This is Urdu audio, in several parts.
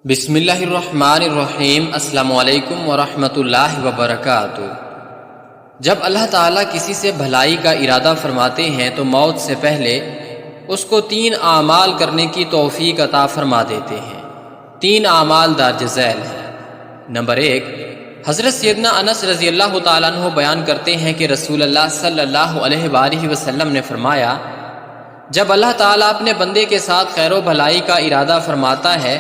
بسم اللہ الرحمن الرحیم۔ السلام علیکم ورحمۃ اللہ وبرکاتہ۔ جب اللہ تعالیٰ کسی سے بھلائی کا ارادہ فرماتے ہیں تو موت سے پہلے اس کو 3 اعمال کرنے کی توفیق عطا فرما دیتے ہیں۔ 3 اعمال درج ذیل ہیں۔ نمبر 1، حضرت سیدنا انس رضی اللہ تعالیٰ عنہ بیان کرتے ہیں کہ رسول اللہ صلی اللہ علیہ وآلہ وسلم نے فرمایا، جب اللہ تعالیٰ اپنے بندے کے ساتھ خیر و بھلائی کا ارادہ فرماتا ہے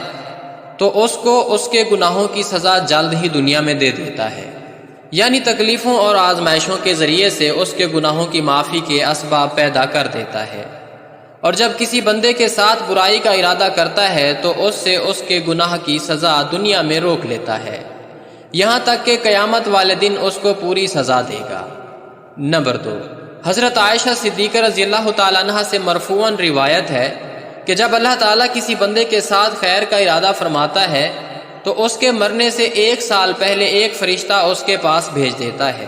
تو اس کو اس کے گناہوں کی سزا جلد ہی دنیا میں دے دیتا ہے، یعنی تکلیفوں اور آزمائشوں کے ذریعے سے اس کے گناہوں کی معافی کے اسباب پیدا کر دیتا ہے، اور جب کسی بندے کے ساتھ برائی کا ارادہ کرتا ہے تو اس سے اس کے گناہ کی سزا دنیا میں روک لیتا ہے، یہاں تک کہ قیامت والے دن اس کو پوری سزا دے گا۔ نمبر 2، حضرت عائشہ صدیقہ رضی اللہ تعالیٰ عنہ سے مرفوعاً روایت ہے کہ جب اللہ تعالیٰ کسی بندے کے ساتھ خیر کا ارادہ فرماتا ہے تو اس کے مرنے سے 1 سال پہلے ایک فرشتہ اس کے پاس بھیج دیتا ہے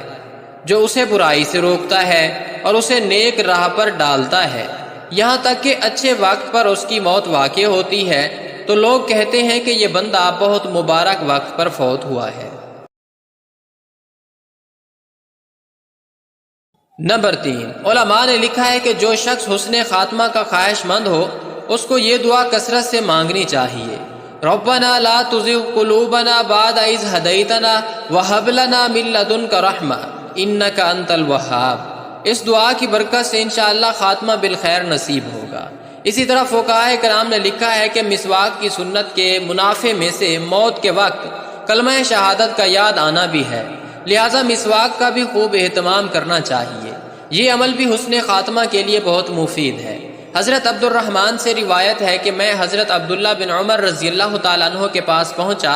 جو اسے برائی سے روکتا ہے اور اسے نیک راہ پر ڈالتا ہے، یہاں تک کہ اچھے وقت پر اس کی موت واقع ہوتی ہے تو لوگ کہتے ہیں کہ یہ بندہ بہت مبارک وقت پر فوت ہوا ہے۔ نمبر 3، علماء نے لکھا ہے کہ جو شخص حسن خاتمہ کا خواہش مند ہو اس کو یہ دعا کثرت سے مانگنی چاہیے، ربنا لا تزغ قلوبنا بعد اذ ہدیتنا وہب لنا من لدنک رحمہ انک انت الوہاب۔ اس دعا کی برکت سے انشاءاللہ خاتمہ بالخیر نصیب ہوگا۔ اسی طرح فقہاء کرام نے لکھا ہے کہ مسواک کی سنت کے منافع میں سے موت کے وقت کلمہ شہادت کا یاد آنا بھی ہے، لہذا مسواک کا بھی خوب اہتمام کرنا چاہیے۔ یہ عمل بھی حسن خاتمہ کے لیے بہت مفید ہے۔ حضرت عبد الرحمن سے روایت ہے کہ میں حضرت عبداللہ بن عمر رضی اللہ تعالیٰ عنہ کے پاس پہنچا،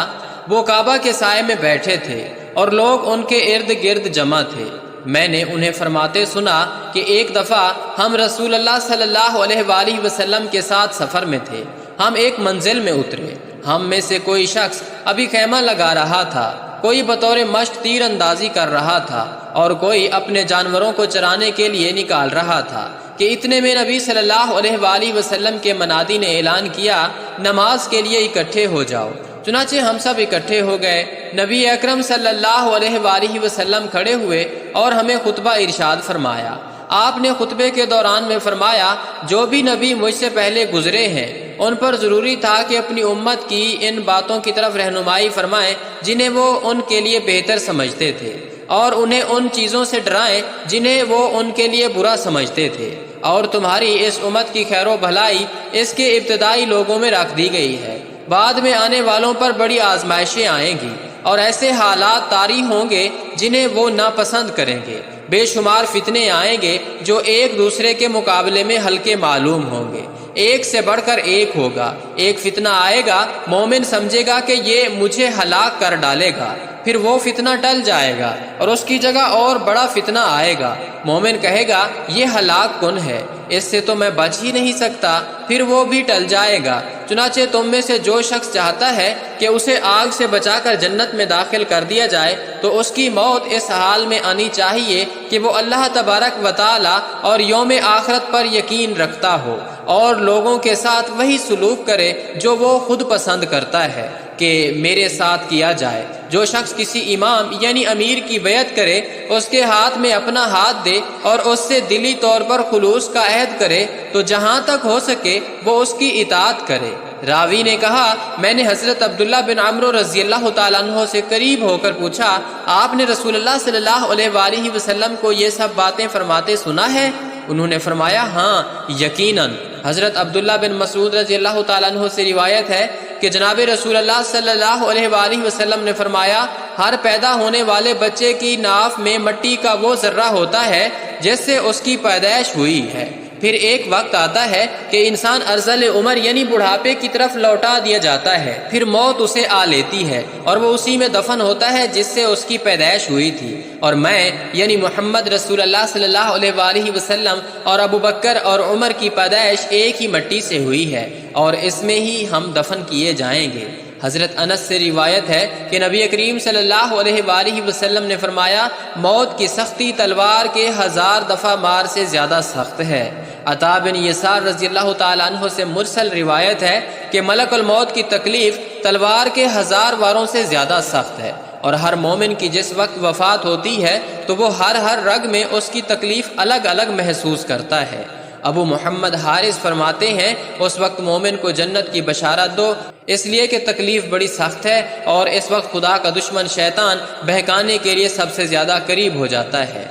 وہ کعبہ کے سائے میں بیٹھے تھے اور لوگ ان کے ارد گرد جمع تھے۔ میں نے انہیں فرماتے سنا کہ ایک دفعہ ہم رسول اللہ صلی اللہ علیہ وآلہ وسلم کے ساتھ سفر میں تھے، ہم ایک منزل میں اترے، ہم میں سے کوئی شخص ابھی خیمہ لگا رہا تھا، کوئی بطور مشق تیر اندازی کر رہا تھا اور کوئی اپنے جانوروں کو چرانے کے لیے نکال رہا تھا کہ اتنے میں نبی صلی اللہ علیہ وآلہ وسلم کے منادی نے اعلان کیا، نماز کے لیے اکٹھے ہو جاؤ۔ چنانچہ ہم سب اکٹھے ہو گئے۔ نبی اکرم صلی اللہ علیہ وآلہ وسلم کھڑے ہوئے اور ہمیں خطبہ ارشاد فرمایا۔ آپ نے خطبے کے دوران میں فرمایا، جو بھی نبی مجھ سے پہلے گزرے ہیں ان پر ضروری تھا کہ اپنی امت کی ان باتوں کی طرف رہنمائی فرمائیں جنہیں وہ ان کے لیے بہتر سمجھتے تھے، اور انہیں ان چیزوں سے ڈرائیں جنہیں وہ ان کے لیے برا سمجھتے تھے، اور تمہاری اس امت کی خیر و بھلائی اس کے ابتدائی لوگوں میں رکھ دی گئی ہے۔ بعد میں آنے والوں پر بڑی آزمائشیں آئیں گی اور ایسے حالات طاری ہوں گے جنہیں وہ ناپسند کریں گے، بے شمار فتنے آئیں گے جو ایک دوسرے کے مقابلے میں ہلکے معلوم ہوں گے، ایک سے بڑھ کر ایک ہوگا۔ ایک فتنہ آئے گا، مومن سمجھے گا کہ یہ مجھے ہلاک کر ڈالے گا، پھر وہ فتنہ ٹل جائے گا اور اس کی جگہ اور بڑا فتنہ آئے گا، مومن کہے گا یہ ہلاک کن ہے، اس سے تو میں بچ ہی نہیں سکتا، پھر وہ بھی ٹل جائے گا۔ چنانچہ تم میں سے جو شخص چاہتا ہے کہ اسے آگ سے بچا کر جنت میں داخل کر دیا جائے تو اس کی موت اس حال میں آنی چاہیے کہ وہ اللہ تبارک و تعالی اور یوم آخرت پر یقین رکھتا ہو اور لوگوں کے ساتھ وہی سلوک کرے جو وہ خود پسند کرتا ہے کہ میرے ساتھ کیا جائے۔ جو شخص کسی امام یعنی امیر کی بیعت کرے، اس کے ہاتھ میں اپنا ہاتھ دے اور اس سے دلی طور پر خلوص کا عہد کرے تو جہاں تک ہو سکے وہ اس کی اطاعت کرے۔ راوی نے کہا، میں نے حضرت عبداللہ بن عمرو رضی اللہ تعالیٰ عنہ سے قریب ہو کر پوچھا، آپ نے رسول اللہ صلی اللہ علیہ وآلہ وسلم کو یہ سب باتیں فرماتے سنا ہے؟ انہوں نے فرمایا، ہاں یقیناً۔ حضرت عبداللہ بن مسعود رضی اللہ تعالیٰ عنہ سے روایت ہے کہ جناب رسول اللہ صلی اللہ علیہ وآلہ وسلم نے فرمایا، ہر پیدا ہونے والے بچے کی ناف میں مٹی کا وہ ذرہ ہوتا ہے جس سے اس کی پیدائش ہوئی ہے، پھر ایک وقت آتا ہے کہ انسان ارذل عمر یعنی بڑھاپے کی طرف لوٹا دیا جاتا ہے، پھر موت اسے آ لیتی ہے اور وہ اسی میں دفن ہوتا ہے جس سے اس کی پیدائش ہوئی تھی، اور میں یعنی محمد رسول اللہ صلی اللہ علیہ وآلہ وسلم اور ابو بکر اور عمر کی پیدائش ایک ہی مٹی سے ہوئی ہے اور اس میں ہی ہم دفن کیے جائیں گے۔ حضرت انس سے روایت ہے کہ نبی کریم صلی اللہ علیہ وآلہ وسلم نے فرمایا، موت کی سختی تلوار کے 1000 دفعہ مار سے زیادہ سخت ہے۔ عطا بن یسار رضی اللہ تعالیٰ عنہ سے مرسل روایت ہے کہ ملک الموت کی تکلیف تلوار کے 1000 واروں سے زیادہ سخت ہے، اور ہر مومن کی جس وقت وفات ہوتی ہے تو وہ ہر رگ میں اس کی تکلیف الگ الگ محسوس کرتا ہے۔ ابو محمد حارث فرماتے ہیں اس وقت مومن کو جنت کی بشارت دو، اس لیے کہ تکلیف بڑی سخت ہے، اور اس وقت خدا کا دشمن شیطان بہکانے کے لیے سب سے زیادہ قریب ہو جاتا ہے۔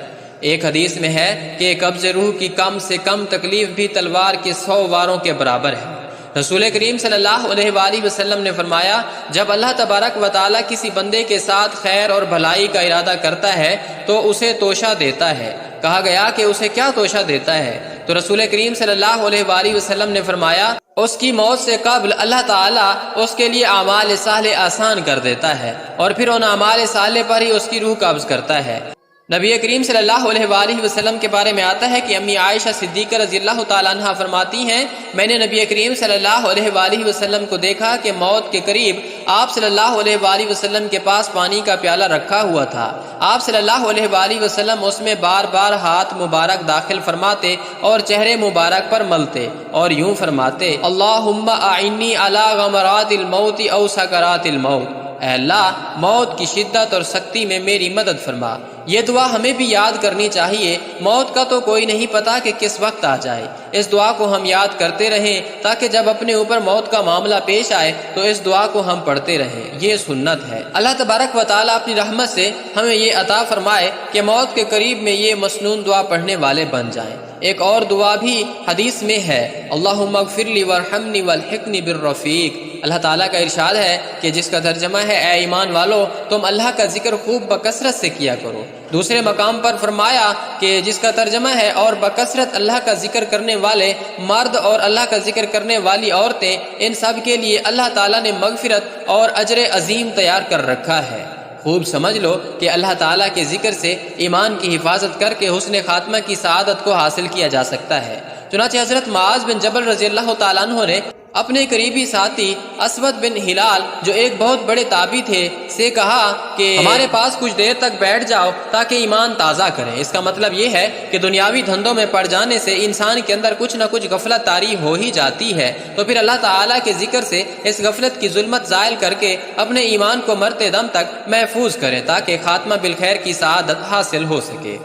ایک حدیث میں ہے کہ قبض روح کی کم سے کم تکلیف بھی تلوار کے 100 واروں کے برابر ہے۔ رسول کریم صلی اللہ علیہ وآلہ وسلم نے فرمایا، جب اللہ تبارک و تعالیٰ کسی بندے کے ساتھ خیر اور بھلائی کا ارادہ کرتا ہے تو اسے توشہ دیتا ہے۔ کہا گیا کہ اسے کیا توشہ دیتا ہے؟ تو رسول کریم صلی اللہ علیہ وآلہ وسلم نے فرمایا، اس کی موت سے قبل اللہ تعالیٰ اس کے لیے اعمال صالح آسان کر دیتا ہے، اور پھر ان اعمال صالح پر ہی اس کی روح قبض کرتا ہے۔ نبی کریم صلی اللہ علیہ وآلہ وسلم کے بارے میں آتا ہے کہ امی عائشہ صدیقہ رضی اللہ تعالیٰ عنہ فرماتی ہیں، میں نے نبی کریم صلی اللہ علیہ وآلہ وسلم کو دیکھا کہ موت کے قریب آپ صلی اللہ علیہ وآلہ وسلم کے پاس پانی کا پیالہ رکھا ہوا تھا۔ آپ صلی اللہ علیہ وآلہ وسلم اس میں بار بار ہاتھ مبارک داخل فرماتے اور چہرے مبارک پر ملتے اور یوں فرماتے، اللہم اعنی علی غمرات الموت او سکرات الموت، اے اللہ موت کی شدت اور سختی میں میری مدد فرما۔ یہ دعا ہمیں بھی یاد کرنی چاہیے، موت کا تو کوئی نہیں پتا کہ کس وقت آ جائے۔ اس دعا کو ہم یاد کرتے رہیں تاکہ جب اپنے اوپر موت کا معاملہ پیش آئے تو اس دعا کو ہم پڑھتے رہیں، یہ سنت ہے۔ اللہ تبارک و تعالیٰ اپنی رحمت سے ہمیں یہ عطا فرمائے کہ موت کے قریب میں یہ مسنون دعا پڑھنے والے بن جائیں۔ ایک اور دعا بھی حدیث میں ہے، اللہم اغفر لی وارحمنی والحقنی بالرفیق۔ اللہ تعالیٰ کا ارشاد ہے کہ جس کا ترجمہ ہے، اے ایمان والو تم اللہ کا ذکر خوب بکثرت سے کیا کرو۔ دوسرے مقام پر فرمایا کہ جس کا ترجمہ ہے، اور بکثرت اللہ کا ذکر کرنے والے مرد اور اللہ کا ذکر کرنے والی عورتیں، ان سب کے لیے اللہ تعالیٰ نے مغفرت اور اجر عظیم تیار کر رکھا ہے۔ خوب سمجھ لو کہ اللہ تعالیٰ کے ذکر سے ایمان کی حفاظت کر کے حسن خاتمہ کی سعادت کو حاصل کیا جا سکتا ہے۔ چنانچہ حضرت معاذ بن جبل رضی اللہ تعالیٰ عنہ نے اپنے قریبی ساتھی اسود بن ہلال جو ایک بہت بڑے تابعی تھے سے کہا کہ ہمارے پاس کچھ دیر تک بیٹھ جاؤ تاکہ ایمان تازہ کریں۔ اس کا مطلب یہ ہے کہ دنیاوی دھندوں میں پڑ جانے سے انسان کے اندر کچھ نہ کچھ غفلت طاری ہو ہی جاتی ہے، تو پھر اللہ تعالیٰ کے ذکر سے اس غفلت کی ظلمت زائل کر کے اپنے ایمان کو مرتے دم تک محفوظ کریں تاکہ خاتمہ بالخیر کی سعادت حاصل ہو سکے۔